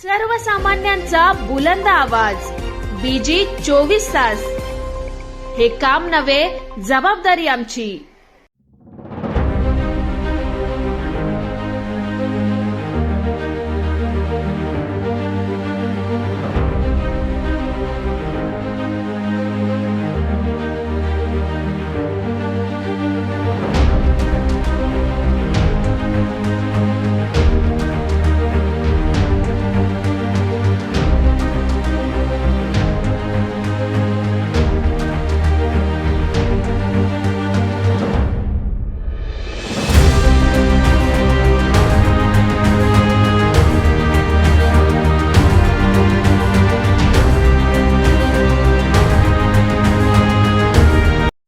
सर्वसामान्यांचा बुलंद आवाज बीजी 24 तास. हे काम नव्हे, जबाबदारी आमची.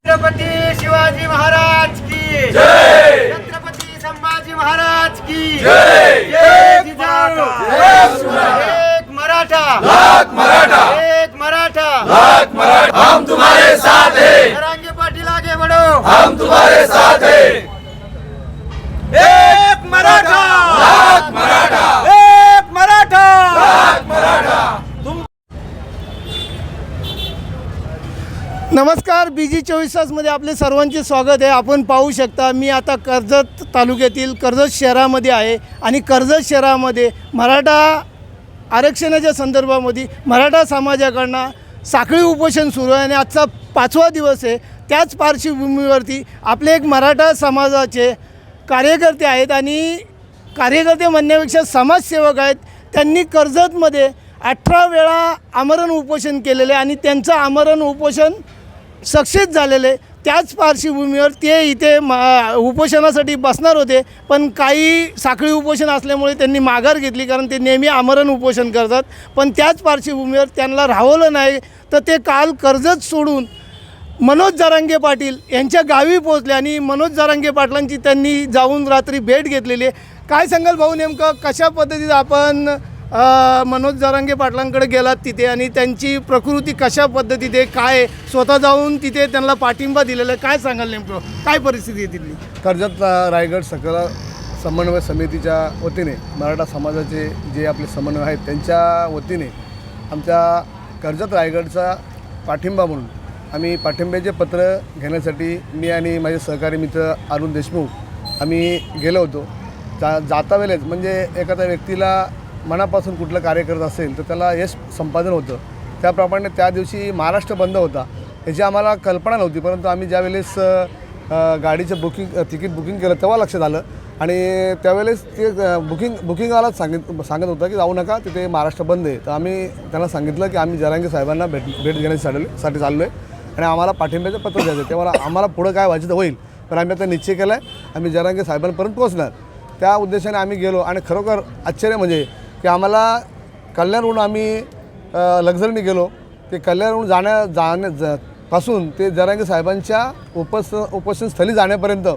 छत्रपती शिवाजी महाराज की जय. छत्रपती संभाजी महाराज की जय. एक मराठा, लाख मराठा, एक मराठा, लाख मराठा. हम तुम्हारे साथ हैं. जरांगे पाटील आगे बढ़ो. हम तुम्हारे साथ हैं. एक मराठा, लाख मराठा, एक मराठा, लाख मराठा. नमस्कार, बीजी 24 तासमध्ये आपले सर्वांचे स्वागत आहे. आपण पाहू शकता मी आता कर्जत तालुक्यातील कर्जत शहरामध्ये आहे आणि कर्जत शहरामध्ये मराठा आरक्षणाच्या संदर्भामध्ये मराठा समाजाकडनं साखळी उपोषण सुरू आहे आणि आजचा 5वा दिवस आहे. त्याच पार्श्वभूमीवरती आपले एक मराठा समाजाचे कार्यकर्ते आहेत आणि कार्यकर्ते म्हणण्यापेक्षा समाजसेवक आहेत. त्यांनी कर्जतमध्ये 18 वेळा आमरण उपोषण केलेले आणि त्यांचं आमरण उपोषण सक्सेस झालेले. त्याच पार्श्वभूमीवर ते इथे उपोषणासाठी बसणार होते, पण काही साखळी उपोषण असल्यामुळे त्यांनी माघार घेतली, कारण ते नेहमी आमरण उपोषण करतात. पण त्याच पार्श्वभूमीवर त्यांना राहवलं नाही, तर ते काल कर्जत सोडून मनोज जरांगे पाटील यांच्या गावी पोहोचले आणि मनोज जरांगे पाटलांची त्यांनी जाऊन रात्री भेट घेतलेली आहे. काय सांगाल भाऊ, नेमकं कशा पद्धतीनं आपण मनोज जरांगे पाटलांकडे गेलात तिथे आणि त्यांची प्रकृती कशा पद्धतीत आहे, काय स्वतः जाऊन तिथे त्यांना पाठिंबा दिलेला आहे, काय सांगाल नेमकं काय परिस्थिती आहे तिथली? कर्जत रायगड सकल समन्वय समितीच्या वतीने मराठा समाजाचे जे आपले समन्वय आहेत त्यांच्या वतीने आमच्या कर्जत रायगडचा पाठिंबा म्हणून आम्ही पाठिंब्याचे पत्र घेण्यासाठी मी आणि माझे सहकारी मित्र अरुण देशमुख आम्ही गेलो होतो. जाता वेळेस म्हणजे एखाद्या व्यक्तीला मनापासून कुठलं कार्य करत असेल तर त्याला यश संपादन होतं. त्याप्रमाणे त्या दिवशी महाराष्ट्र बंद होता, याची आम्हाला कल्पना नव्हती. परंतु आम्ही ज्यावेळेस गाडीचं तिकीट बुकिंग केलं तेव्हा लक्षात आलं आणि त्यावेळेस ते बुकिंगवालाच सांगत होतं की जाऊ नका, तिथे महाराष्ट्र बंद आहे. तर आम्ही त्यांना सांगितलं की आम्ही जरांगे साहेबांना भेट घेण्यासाठी चाललो आहे आणि आम्हाला पाठिंब्याचं पत्र द्यायचं. तेव्हा आम्हाला पुढं काय व्हायचं तर होईल, पण आम्ही आता निश्चय केला आहे आम्ही जरांगे साहेबांपर्यंत पोहोचणार. त्या उद्देशाने आम्ही गेलो आणि खरोखर आश्चर्य म्हणजे की आम्हाला कल्याणहून आम्ही लक्झरीने गेलो. ते कल्याणहून पासून ते जरांगे साहेबांच्या उपोषणस्थळी जाण्यापर्यंत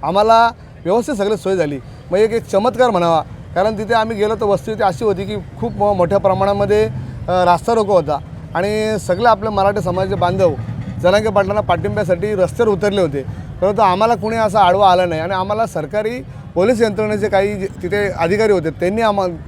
आम्हाला व्यवस्थित सगळी सोय झाली. मग एक चमत्कार म्हणावा, कारण तिथे आम्ही गेलो तर वस्तुस्थिती अशी होती की खूप मोठ्या प्रमाणामध्ये रास्ता रोको होता आणि सगळे आपले मराठी समाजाचे बांधव जरांगे पाटलांना पाठिंब्यासाठी रस्त्यावर उतरले होते. परंतु आम्हाला कुणी असा आडवा आला नाही आणि आम्हाला सरकारी पोलीस यंत्रणेचे काही तिथे अधिकारी होते, त्यांनी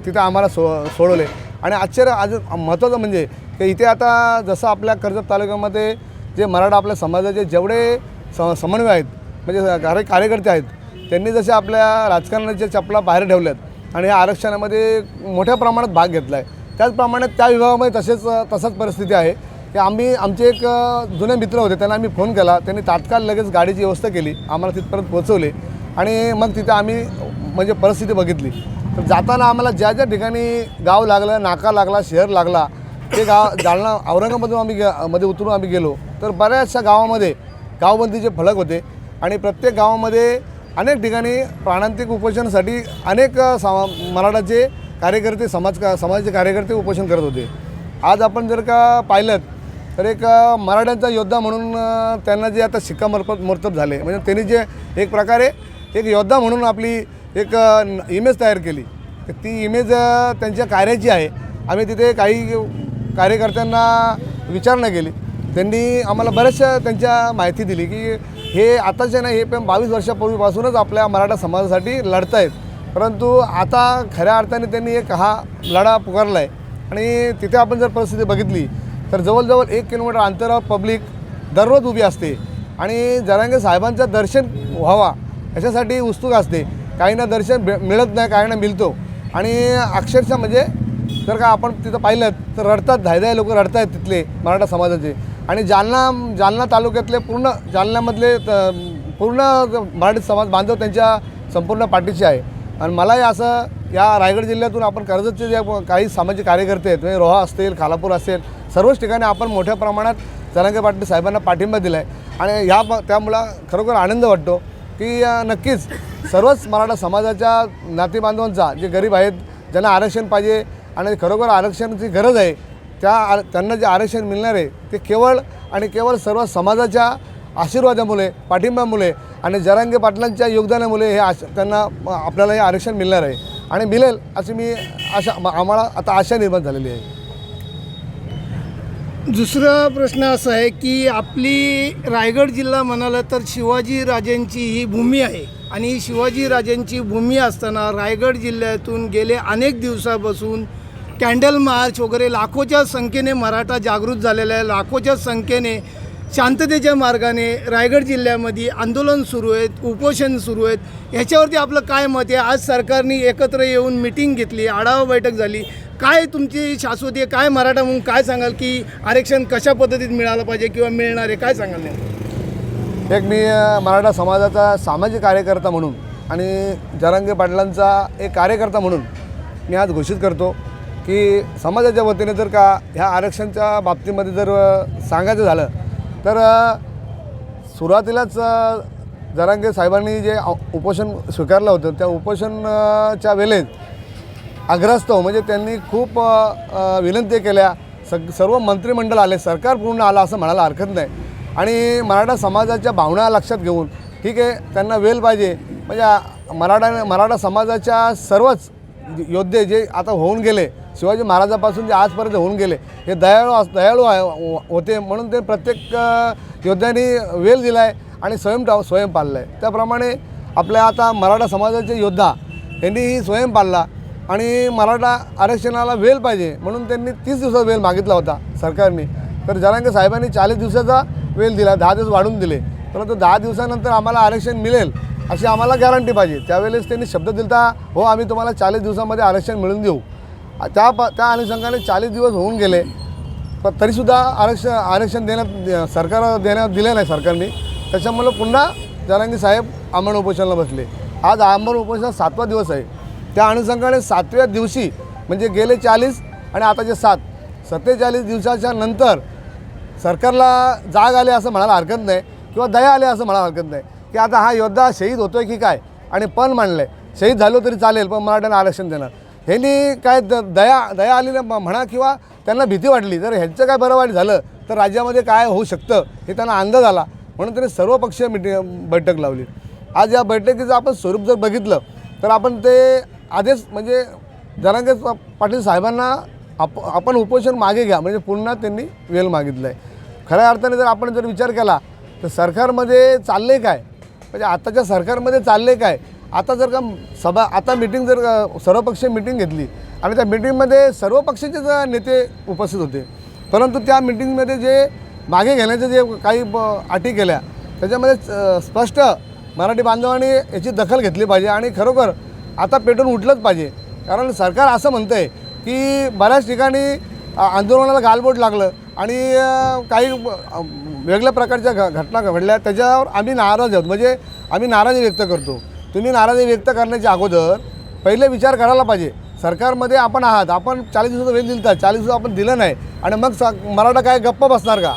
तिथे आम्हाला सोडवले. आणि आश्चर्य अजून महत्त्वाचं म्हणजे की इथे आता जसं आपल्या कर्जत तालुक्यामध्ये जे मराठा आपल्या समाजाचे जेवढे समन्वय आहेत म्हणजे कार्यकर्ते आहेत, त्यांनी जसे आपल्या राजकारणाच्या चपला बाहेर ठेवल्यात आणि या आरक्षणामध्ये मोठ्या प्रमाणात भाग घेतला आहे, त्याचप्रमाणे त्या विभागामध्ये तसंच परिस्थिती आहे की आमचे एक जुने मित्र होते, त्यांना आम्ही फोन केला, त्यांनी तात्काळ लगेच गाडीची व्यवस्था केली, आम्हाला तिथपर्यंत पोहोचवले आणि मग तिथे आम्ही म्हणजे परिस्थिती बघितली. तर जाताना आम्हाला ज्या ज्या ठिकाणी गाव लागलं, नाका लागला, शहर लागला, ते जालना औरंगाबादमधून मध्ये उतरून आम्ही गेलो तर बऱ्याचशा गावामध्ये गावबंदीचे फलक होते आणि प्रत्येक गावामध्ये अनेक ठिकाणी प्राणांतिक उपोषणासाठी अनेक मराठाचे कार्यकर्ते समाजाचे कार्यकर्ते उपोषण करत होते. आज आपण जर का पाहिलं तर एक मराठ्यांचा योद्धा म्हणून त्यांना जे आता शिक्कामोर्तब झाले, म्हणजे त्यांनी जे एक प्रकारे एक योद्धा म्हणून आपली एक इमेज तयार केली, ती इमेज त्यांच्या कार्याची आहे. आम्ही तिथे काही कार्यकर्त्यांना विचारणा केली, त्यांनी आम्हाला बऱ्याचशा त्यांच्या माहिती दिली की हे आताचे नाही, हे पण 22 वर्षापूर्वीपासूनच आपल्या मराठा समाजासाठी लढत आहेत, परंतु आता खऱ्या अर्थाने त्यांनी एक हा लढा पुकारला आहे आणि तिथे आपण जर परिस्थिती बघितली तर जवळजवळ 1 किलोमीटर अंतरावर पब्लिक दररोज उभी असते आणि जरांगे साहेबांचं दर्शन व्हावा याच्यासाठी उत्सुक असते. काहींना दर्शन मिळत नाही, काहींना मिळतो आणि अक्षरशः म्हणजे जर का आपण तिथं पाहिलं तर रडतात, धायधाय लोक रडत आहेत तिथले मराठा समाजाचे. आणि जालना तालुक्यातले पूर्ण जालन्यामधले पूर्ण मराठी समाज बांधव त्यांच्या संपूर्ण पाठीशी आहे. आणि मलाही असं या रायगड जिल्ह्यातून आपण कर्जतचे जे काही सामाजिक कार्यकर्ते आहेत म्हणजे रोहा असतील, खालापूर असेल, सर्वच ठिकाणी आपण मोठ्या प्रमाणात जरांगे पाटील साहेबांना पाठिंबा दिला आहे. आणि त्यामुळं खरोखर आनंद वाटतो की नक्कीच सर्वच मराठा समाजाच्या नातेबांधवांचा जे गरीब आहेत ज्यांना आरक्षण पाहिजे आणि खरोखर आरक्षणाची गरज आहे त्यांना जे आरक्षण मिळणार आहे ते केवळ आणि केवळ सर्व समाजाच्या आशीर्वादामुळे, पाठिंब्यामुळे आणि जरांगे पाटलांच्या योगदानामुळे त्यांना आपल्याला हे आरक्षण मिळणार आहे आणि मिळेल अशी आम्हाला आता आशा निर्माण झालेली आहे. दुसरा प्रश्न असा आहे की आपली रायगड जिल्हा म्हणाला तर शिवाजीराजांची ही भूमी आहे आणि शिवाजीराजांची भूमी असताना रायगड जिल्ह्यातून गेले अनेक दिवसापासून कॅन्डल मार्च वगैरे लाखोच्या संख्येने मराठा जागृत झालेला आहे. लाखोच्या संख्येने शांततेच्या मार्गाने रायगड जिल्ह्यामध्ये आंदोलन सुरू आहेत, उपोषण सुरू आहेत. ह्याच्यावरती आपलं काय मत आहे? आज सरकारने एकत्र येऊन मिटिंग घेतली, आढावा बैठक झाली. काय तुमची शाश्वती आहे? काय मराठा म्हणून काय सांगाल की आरक्षण कशा पद्धतीत मिळालं पाहिजे किंवा मिळणार आहे? काय सांगाल नाही? एक मी मराठा समाजाचा सामाजिक कार्यकर्ता म्हणून आणि जरांगे पाटलांचा एक कार्यकर्ता म्हणून मी आज घोषित करतो की समाजाच्या वतीने जर का ह्या आरक्षणाच्या बाबतीमध्ये जर सांगायचं झालं तर सुरुवातीलाच जरांगे साहेबांनी जे उपोषण स्वीकारलं होतं त्या उपोषणाच्या वेळेस आग्रस्तव म्हणजे त्यांनी खूप विनंती केल्या. सर्व मंत्रिमंडळ आले, सरकार पूर्ण आलं असं म्हणायला हरकत नाही. आणि मराठा समाजाच्या भावना लक्षात घेऊन ठीक आहे त्यांना वेळ पाहिजे म्हणजे मराठा समाजाच्या सर्वच योद्धे जे आता होऊन गेले शिवाजी महाराजापासून जे आजपर्यंत होऊन गेले हे दयाळू होते म्हणून ते प्रत्येक योद्ध्यांनी वेळ दिला आहे आणि स्वयं पाळला आहे. त्याप्रमाणे आपल्या आता मराठा समाजाचे योद्धा यांनीही स्वयं पाळला आणि मराठा आरक्षणाला वेळ पाहिजे म्हणून त्यांनी 30 दिवसाचा वेळ मागितला होता सरकारने. तर जरांगे साहेबांनी 40 दिवसाचा वेळ दिला, 10 दिवस वाढून दिले. परंतु 10 दिवसानंतर आम्हाला आरक्षण मिळेल अशी आम्हाला गॅरंटी पाहिजे. त्यावेळेस त्यांनी शब्द दिलता, हो आम्ही तुम्हाला 40 दिवसामध्ये आरक्षण मिळवून देऊ. त्या अनुषंगाने 40 दिवस होऊन गेले पण तरीसुद्धा आरक्षण देण्यात दिले नाही सरकारने. त्याच्यामुळं पुन्हा जरांगे साहेब आमरण उपोषणाला बसले. आज आमरण उपोषण 7वा दिवस आहे. त्या अनुषंगाने 7व्या दिवशी म्हणजे गेले 40 आणि आताचे 47 दिवसाच्या नंतर सरकारला जाग आले असं म्हणायला हरकत नाही किंवा दया आले असं म्हणायला हरकत नाही की आता हा योद्धा शहीद होतोय की काय आणि पण मांडलं आहे शहीद झालो तरी चालेल पण मराठ्यांना आरक्षण देणार. ह्यांनी काय दया आली ना म्हणा किंवा त्यांना भीती वाटली जर ह्यांचं काय बरं वाईट झालं तर राज्यामध्ये काय होऊ शकतं हे त्यांना अंदाज आला म्हणून त्यांनी सर्वपक्षीय बैठक लावली. आज या बैठकीचं आपण स्वरूप जर बघितलं तर आपण ते आदेश म्हणजे जरांगे पाटील साहेबांना आपण उपोषण मागे घ्या म्हणजे पुन्हा त्यांनी वेळ मागितलं आहे. खऱ्या अर्थाने जर आपण जर विचार केला तर सरकारमध्ये चाललं आहे काय म्हणजे आताच्या सरकारमध्ये चाललं आहे काय. आता जर का आता मिटिंग जर सर्वपक्षीय मिटिंग घेतली आणि त्या मिटिंगमध्ये सर्व पक्षाचे नेते उपस्थित होते परंतु त्या मिटिंगमध्ये जे मागे घेण्याचे जे काही अटी केल्या त्याच्यामध्ये स्पष्ट मराठी बांधवांनी याची दखल घेतली पाहिजे आणि खरोखर आता पेटून उठलंच पाहिजे. कारण सरकार असं म्हणतं आहे की बऱ्याच ठिकाणी आंदोलनाला गालबोट लागलं आणि काही वेगळ्या प्रकारच्या घटना घडल्या त्याच्यावर आम्ही नाराज आहोत म्हणजे आम्ही नाराजी व्यक्त करतो. तुम्ही नाराजी व्यक्त करण्याच्या अगोदर पहिले विचार करायला पाहिजे सरकारमध्ये आपण आहात आपण 40 दिवसाचा वेळ दिला 40 दिवस आपण दिलं नाही आणि मग मराठा काय गप्प बसणार का.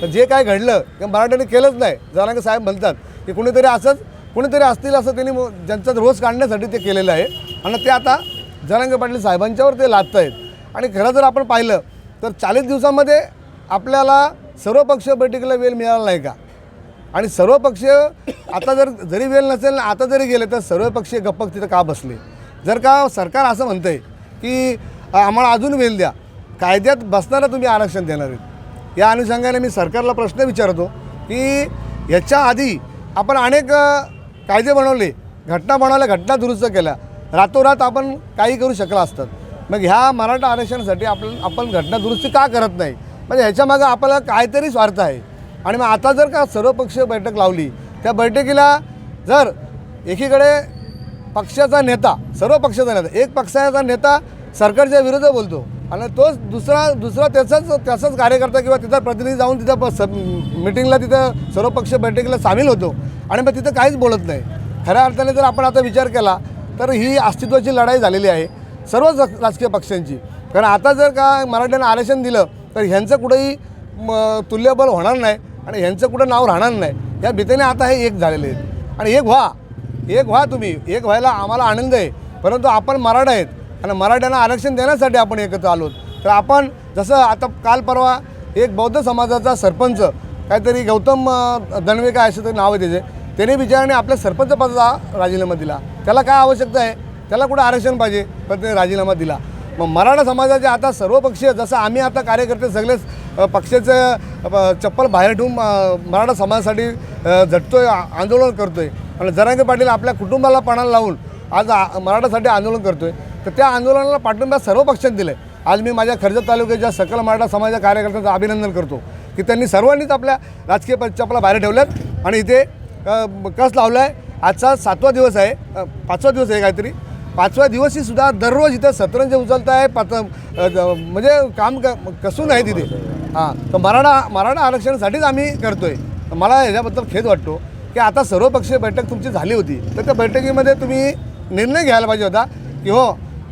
तर जे काय घडलं ते मराठ्यांनी केलंच नाही. जरांगे साहेब म्हणतात की कुणीतरी असतील असं त्यांनी ज्यांचा रोष काढण्यासाठी ते केलेलं आहे आणि ते आता जरांगे पाटील साहेबांच्यावर ते लादत आहेत. आणि खरं जर आपण पाहिलं तर 40 दिवसामध्ये आपल्याला सर्वपक्षीय बैठकीला वेळ मिळाला नाही का आणि सर्वपक्षीय आता जरी वेळ नसेल ना आता जरी गेले तर सर्वपक्षीय गप्पक तिथं का बसले. जर का सरकार असं म्हणतं आहे की आम्हाला अजून वेळ द्या कायद्यात बसणारा तुम्ही आरक्षण देणार आहेत या अनुषंगाने मी सरकारला प्रश्न विचारतो की याच्या आधी आपण अनेक कायदे बनवले घटना दुरुस्त केल्या रातोरात आपण काही करू शकला असतात. मग ह्या मराठा आरक्षणासाठी आपण घटना दुरुस्ती का करत नाही, म्हणजे ह्याच्यामागं आपल्याला काहीतरी स्वार्थ आहे. आणि मग आता जर का सर्वपक्षीय बैठक लावली, त्या बैठकीला जर एकीकडे पक्षाचा नेता, सर्व पक्षाचा नेता, एक पक्षाचा नेता सरकारच्या विरोधात बोलतो आणि तोच दुसरा त्याचाच कार्यकर्ता किंवा तिथं प्रतिनिधी जाऊन तिथं मिटिंगला, तिथं सर्वपक्षीय बैठकीला सामील होतो आणि मग तिथं काहीच बोलत नाही. खऱ्या अर्थाने जर आपण आता विचार केला तर ही अस्तित्वाची लढाई झालेली आहे सर्वच राजकीय पक्षांची. कारण आता जर का मराठ्यांना आरक्षण दिलं तर ह्यांचं कुठेही तुल्यबळ होणार नाही आणि ह्यांचं कुठं नाव राहणार नाही, या भीतीने आता हे एक झालेले आहेत. आणि एक व्हा तुम्ही, एक व्हायला आम्हाला आनंद आहे. परंतु आपण मराठा आहेत आणि मराठ्यांना आरक्षण देण्यासाठी आपण एकत्र आलो. तर आपण जसं आता काल परवा एक बौद्ध समाजाचा सरपंच, काहीतरी गौतम दनवे काय असं तरी नाव आहे त्याचे, त्याने बिचाराने आपल्या सरपंच पदाचा राजीनामा दिला. त्याला काय आवश्यकता आहे, त्याला कुठं आरक्षण पाहिजे, पण त्याने राजीनामा दिला. मग मराठा समाजाचे आता सर्वपक्षीय, जसं आम्ही आता कार्यकर्ते सगळेच पक्षाचं चप्पल बाहेर ठेवून मराठा समाजासाठी झटतोय, आंदोलन करतोय आणि जरांगे पाटील आपल्या कुटुंबाला पणाला लावून आज मराठासाठी आंदोलन करतोय. तर त्या आंदोलनाला पाठिंबा सर्व पक्षांनी दिलं आहे. आज मी माझ्या कर्जत तालुक्याच्या सकल मराठा समाजाच्या कार्यकर्त्यांचं अभिनंदन करतो की त्यांनी सर्वांनीच आपल्या राजकीय चपला बाहेर ठेवल्यात आणि इथे कस लावला आहे. आजचा 7वा दिवस आहे, 5वा दिवस आहे काहीतरी, 5व्या दिवसी सुद्धा दररोज इथं सतरंजी उचलत आहे, म्हणजे काम कसून आहे तिथे. हां, तर मराठा आरक्षणासाठीच आम्ही करतो आहे. मला ह्याच्याबद्दल खेद वाटतो की आता सर्वपक्षीय बैठक तुमची झाली होती, तर त्या बैठकीमध्ये तुम्ही निर्णय घ्यायला पाहिजे होता की हो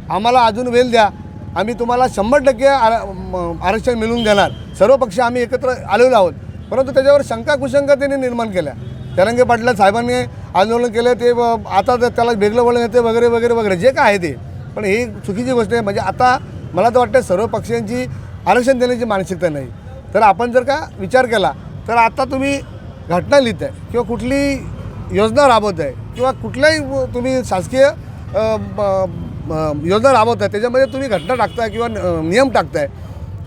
आम्हाला अजून वेळ द्या, आम्ही तुम्हाला 100% आरक्षण मिळवून देणार, सर्व पक्ष आम्ही एकत्र आलेलो आहोत. परंतु त्याच्यावर शंका कुशंका त्यांनी निर्माण केल्या. जरांगे पाटील साहेबांनी आंदोलन केलं, ते आता त्याला वेगळं वळण येते वगैरे वगैरे वगैरे जे काय आहे ते. पण ही चुकीची गोष्ट आहे. म्हणजे आता मला तर वाटतं सर्व पक्षांची आरक्षण देण्याची मानसिकता नाही. तर आपण जर का विचार केला तर आता तुम्ही घटना लिहित आहे किंवा कुठली योजना राबवत आहे किंवा कुठल्याही तुम्ही शासकीय योजना राबवत आहे, त्याच्यामध्ये तुम्ही घटना टाकताय किंवा नियम टाकताय.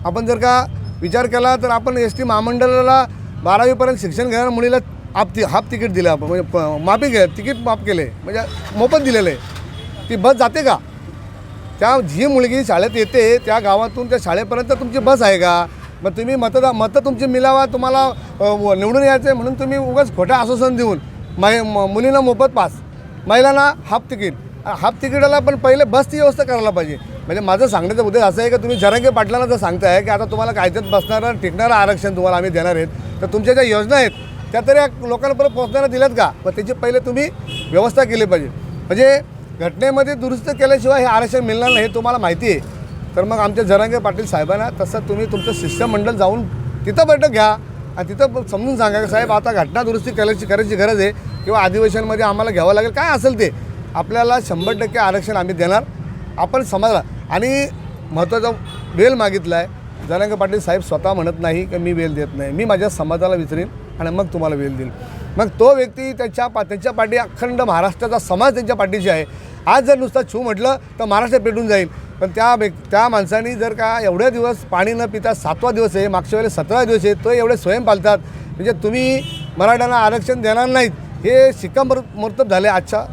आपण जर का विचार केला तर आपण एस टी महामंडळाला 12वीपर्यंत शिक्षण घेणाऱ्या मुलीला हाफ तिकीट दिलं, आपण म्हणजे माफी तिकीट माफ केले, म्हणजे मोफत दिलेलं आहे. ती बस जाते का? त्या जी मुलगी शाळेत येते त्या गावातून त्या शाळेपर्यंत तुमची बस आहे का? मग तुम्ही मतं तुमची मिळावा, तुम्हाला निवडून यायचं आहे म्हणून तुम्ही उगाच खोट्या आश्वासन देऊन मुलींना मोफत पास, महिलांना हाफ तिकीटाला पण पहिले बसची व्यवस्था करायला पाहिजे. म्हणजे माझं सांगण्याचा उद्देश असं आहे की तुम्ही जरांगे पाटलांना जर सांगताय की आता तुम्हाला कायद्यात बसणारं टिकणारं आरक्षण तुम्हाला आम्ही देणार आहेत, तर तुमच्या ज्या योजना आहेत त्या तरी लोकांपर्यंत पोहोचणाऱ्या दिल्यात का? मग त्याची पहिले तुम्ही व्यवस्था केली पाहिजे. म्हणजे घटनेमध्ये दुरुस्त केल्याशिवाय हे आरक्षण मिळणार नाही हे तुम्हाला माहिती आहे. तर मग आमच्या जरांगे पाटील साहेबांना तसं तुम्ही तुमचं शिष्टमंडळ जाऊन तिथं बैठक घ्या आणि तिथं समजून सांगा की साहेब आता घटना दुरुस्ती करायची गरज आहे किंवा अधिवेशनमध्ये आम्हाला घ्यावं लागेल, काय असेल ते. आपल्याला 100% आरक्षण आम्ही देणार. आपण समाजाला आणि महत्त्वाचा वेळ मागितला आहे. जरांगे पाटील साहेब स्वतः म्हणत नाही की मी वेळ देत नाही, मी माझ्या समाजाला विचारेन आणि मग तुम्हाला वेळ देईल. मग तो व्यक्ती त्यांच्या पाठी अखंड महाराष्ट्राचा समाज त्यांच्या पाठीशी आहे. आज जर नुसता छू म्हटलं तर महाराष्ट्र पेटून जाईल. पण त्या माणसांनी जर का एवढ्या दिवस पाणी न पिता 7वा दिवस आहे, मागच्या वेळेला 17 दिवस आहे, तो एवढे स्वयं पालतात. म्हणजे तुम्ही मराठ्यांना आरक्षण देणार नाहीत हे शिक्कामोर्तब झाले आजच्या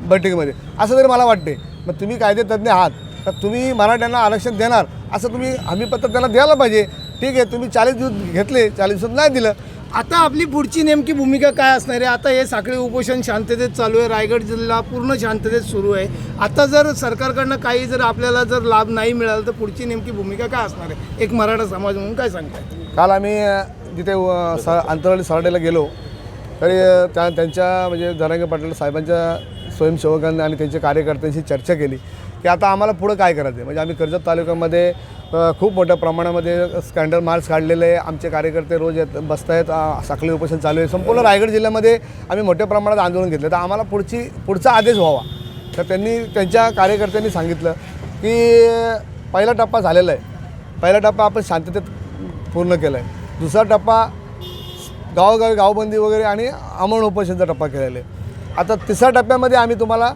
बैठकीमध्ये, असं तरी मला वाटते. मग तुम्ही कायदेतज्ञ आहात तर तुम्ही मराठ्यांना आरक्षण देणार असं तुम्ही हमीपत्र त्यांना द्यायला पाहिजे. ठीक आहे, तुम्ही 40 दिवस घेतले, 40 दिवस नाही दिलं. आता आपली पुढची नेमकी भूमिका काय असणार आहे? आता हे साखळी उपोषण शांततेत चालू आहे, रायगड जिल्हा पूर्ण शांततेत सुरू आहे. आता जर सरकारकडनं काही जर आपल्याला जर लाभ नाही मिळाला तर पुढची नेमकी भूमिका काय असणार आहे एक मराठा समाज म्हणून, काय सांगताय? काल आम्ही जिथे अंतरवाली सराड्याला गेलो तरी त्यांच्या म्हणजे जरांगे पाटील साहेबांच्या स्वयंसेवकांनी आणि त्यांच्या कार्यकर्त्यांशी चर्चा केली की आता आम्हाला पुढं काय करायचं आहे. म्हणजे आम्ही कर्जत तालुक्यामध्ये खूप मोठ्या प्रमाणामध्ये स्कॅन्डल मार्च काढलेले आहे. आमचे कार्यकर्ते रोज बसत आहेत, साखळी उपोषण चालू आहे. संपूर्ण रायगड जिल्ह्यामध्ये आम्ही मोठ्या प्रमाणात आंदोलन घेतलं. तर आम्हाला पुढचा आदेश व्हावा. तर त्यांच्या कार्यकर्त्यांनी सांगितलं की पहिला टप्पा झालेला आहे, पहिला टप्पा आपण शांततेत पूर्ण केला आहे, दुसरा टप्पा गावोगावी गावबंदी वगैरे आणि अमौन उपोषणचा टप्पा केलेला आहे. आता तिसऱ्या टप्प्यामध्ये आम्ही तुम्हाला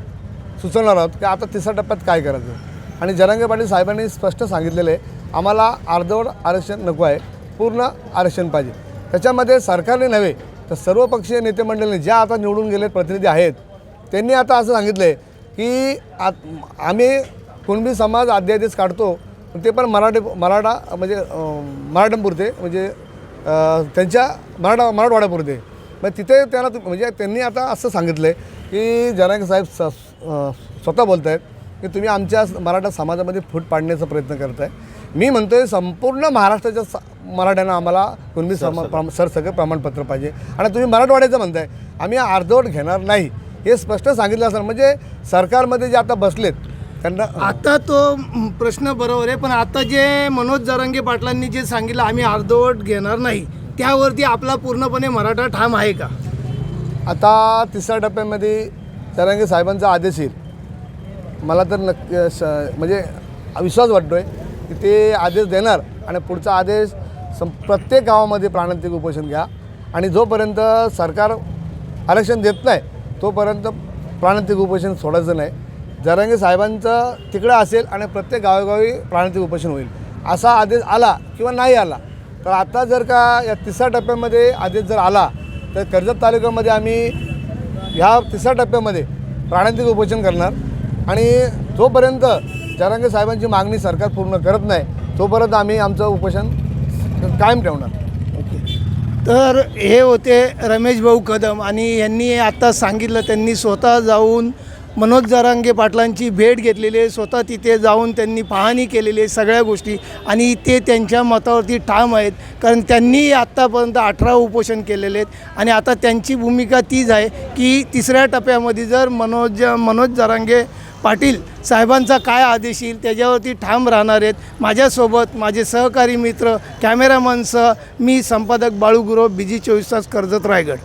सुचवणार आहोत की आता तिसऱ्या टप्प्यात काय करायचं. आणि जरांगे पाटील साहेबांनी स्पष्ट सांगितलेलं आहे आम्हाला अर्धवट आरक्षण नको आहे, पूर्ण आरक्षण पाहिजे. त्याच्यामध्ये सरकारने नव्हे तर सर्वपक्षीय नेते मंडळींनी ज्या आता निवडून गेले प्रतिनिधी आहेत त्यांनी आता असं सांगितलं आहे की आम्ही कुणबी समाज अध्यादेश काढतो ते पण मराठा म्हणजे मराठ्यांपुरते म्हणजे त्यांच्या मराठवाड्यापुरते. मग तिथे त्यांना म्हणजे त्यांनी आता असं सांगितलं आहे की जरांगे साहेब स्वतः बोलत आहेत की तुम्ही आमच्या मराठा समाजामध्ये फूट पाडण्याचा प्रयत्न करत आहे. मी म्हणतो आहे संपूर्ण महाराष्ट्राच्या मराठ्यांना आम्हाला कुणबी सरसकट प्रमाणपत्र पाहिजे आणि तुम्ही मराठवाड्याचं म्हणताय आम्ही अर्धवट घेणार नाही हे स्पष्ट सांगितलं असं. म्हणजे सरकारमध्ये जे आता बसलेत त्यांना आता तो प्रश्न बरोबर आहे, पण आता जे मनोज जरांगे पाटलांनी जे सांगितलं आम्ही अर्धवट घेणार नाही, त्यावरती आपला पूर्णपणे मराठा ठाम आहे का? आता तिसऱ्या टप्प्यामध्ये जरांगे साहेबांचा आदेश येईल. मला तर म्हणजे विश्वास वाटतो आहे की ते आदेश देणार आणि पुढचा आदेश प्रत्येक गावामध्ये प्राणांतिक उपोषण घ्या आणि जोपर्यंत सरकार आरक्षण देत नाही तोपर्यंत प्राणांतिक उपोषण सोडायचं नाही. जरांगे साहेबांचं तिकडं असेल आणि प्रत्येक गावोगावी प्राणांतिक उपोषण होईल. असा आदेश आला किंवा नाही आला तर आता जर का या तिसऱ्या टप्प्यामध्ये आदेश जर आला तर कर्जत तालुक्यामध्ये आम्ही ह्या तिसऱ्या टप्प्यामध्ये प्राणांतिक उपोषण करणार आणि जोपर्यंत जरांगे साहेबांची मागणी सरकार पूर्ण करत नाही तोपर्यंत आम्ही आमचं उपोषण कायम ठेवणार. तर हे होते रमेश भाऊ कदम आणि यांनी आता सांगितलं त्यांनी स्वतः जाऊन मनोज जरांगे पाटलांची भेट घेतलेली आहे, स्वतः तिथे जाऊन त्यांनी पाहणी केलेली आहे सगळ्या गोष्टी आणि ते त्यांच्या मतावरती ठाम आहेत. कारण त्यांनी आत्तापर्यंत 18 उपोषण केलेले आहेत आणि आता त्यांची भूमिका तीच आहे की तिसऱ्या टप्प्यामध्ये जर मनोज जरांगे पाटील साहेबांचा काय आदेश येईल त्याच्यावरती ठाम राहणार आहेत. माझ्यासोबत माझे सहकारी मित्र कॅमेरामनसह मी संपादक बाळू गुरव BG 24 तास कर्जत रायगड.